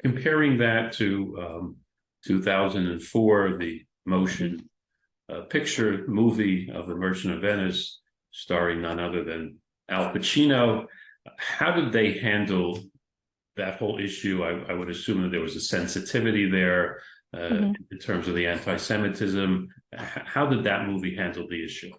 Comparing that to 2004, the motion picture movie of The Merchant of Venice, starring none other than Al Pacino, how did they handle that whole issue? I would assume that there was a sensitivity there in terms of the anti-Semitism. How did that movie handle the issue?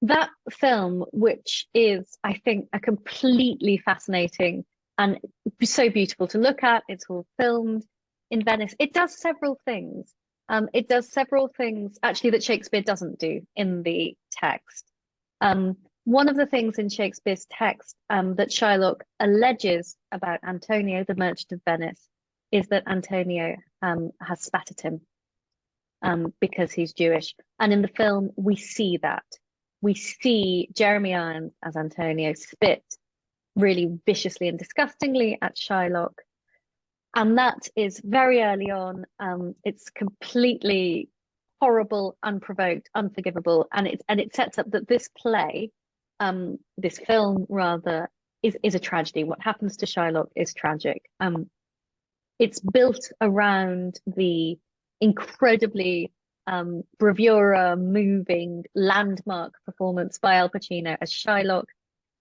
That film, which is, I think, a completely fascinating and so beautiful to look at, it's all filmed in Venice. It does several things. It does several things actually that Shakespeare doesn't do in the text. One of the things in Shakespeare's text that Shylock alleges about Antonio, the merchant of Venice, is that Antonio has spat at him because he's Jewish. And in the film, we see that. We see Jeremy Irons as Antonio spit really viciously and disgustingly at Shylock. And that is very early on. It's completely horrible, unprovoked, unforgivable. And it sets up that this play, this film rather, is a tragedy. What happens to Shylock is tragic. It's built around the incredibly bravura, moving, landmark performance by Al Pacino as Shylock.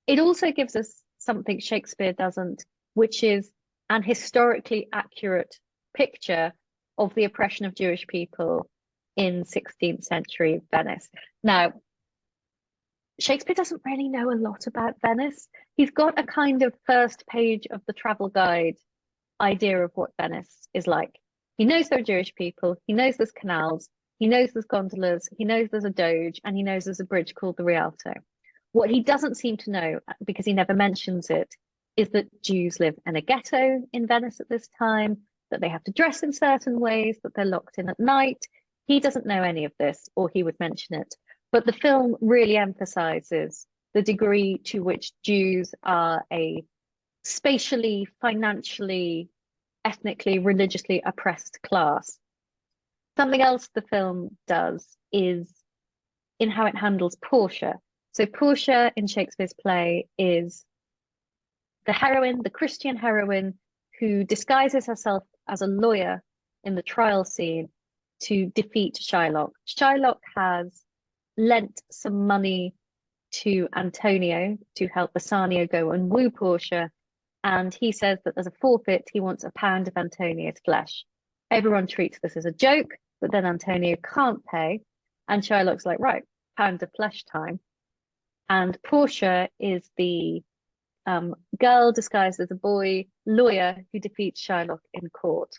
It also gives us something Shakespeare doesn't, which is an historically accurate picture of the oppression of Jewish people in 16th century Venice. Now, Shakespeare doesn't really know a lot about Venice. He's got a kind of first page of the travel guide idea of what Venice is like. He knows there are Jewish people, he knows there's canals, he knows there's gondolas, he knows there's a doge, and he knows there's a bridge called the Rialto. What he doesn't seem to know, because he never mentions it, is that Jews live in a ghetto in Venice at this time, that they have to dress in certain ways, that they're locked in at night. He doesn't know any of this, or he would mention it. But the film really emphasizes the degree to which Jews are a spatially, financially, ethnically, religiously oppressed class. Something else the film does is in how it handles Portia. So Portia in Shakespeare's play is the heroine, the Christian heroine, who disguises herself as a lawyer in the trial scene to defeat Shylock. Shylock has lent some money to Antonio to help Bassanio go and woo Portia, and he says that as a forfeit, he wants a pound of Antonio's flesh. Everyone treats this as a joke, but then Antonio can't pay, and Shylock's like, right, pound of flesh time. And Portia is the girl disguised as a boy lawyer who defeats Shylock in court.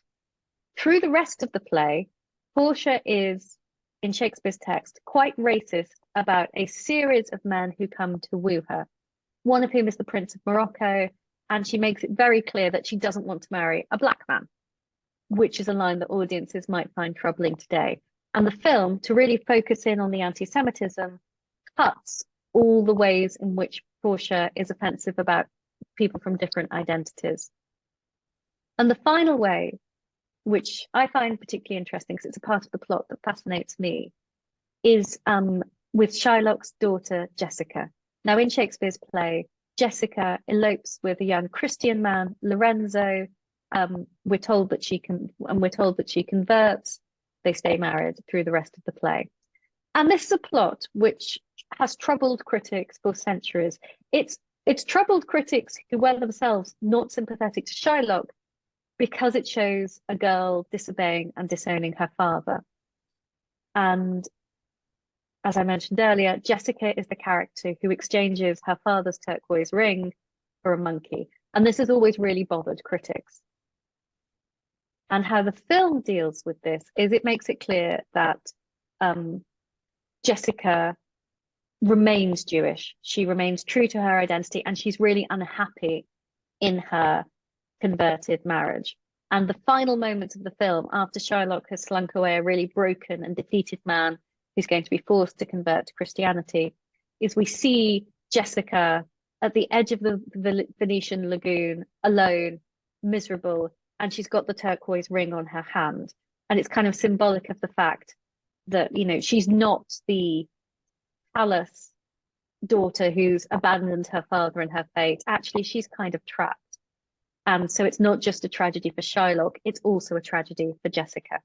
Through the rest of the play, Portia is, in Shakespeare's text, quite racist about a series of men who come to woo her, one of whom is the Prince of Morocco, and she makes it very clear that she doesn't want to marry a black man, which is a line that audiences might find troubling today. And the film, to really focus in on the anti-Semitism, cuts all the ways in which Portia is offensive about people from different identities. And the final way, which I find particularly interesting because it's a part of the plot that fascinates me, is with Shylock's daughter, Jessica. Now, in Shakespeare's play, Jessica elopes with a young Christian man, Lorenzo. We're told that she converts. They stay married through the rest of the play. And this is a plot which has troubled critics for centuries. It's troubled critics who were themselves not sympathetic to Shylock because it shows a girl disobeying and disowning her father. And as I mentioned earlier, Jessica is the character who exchanges her father's turquoise ring for a monkey. And this has always really bothered critics. And how the film deals with this is it makes it clear that Jessica remains Jewish. She remains true to her identity, and she's really unhappy in her converted marriage. And the final moments of the film, after Shylock has slunk away a really broken and defeated man who's going to be forced to convert to Christianity, is we see Jessica at the edge of the Venetian lagoon, alone, miserable, and she's got the turquoise ring on her hand. And it's kind of symbolic of the fact that, you know, she's not the callous daughter who's abandoned her father and her fate. Actually, she's kind of trapped. And so it's not just a tragedy for Shylock, it's also a tragedy for Jessica.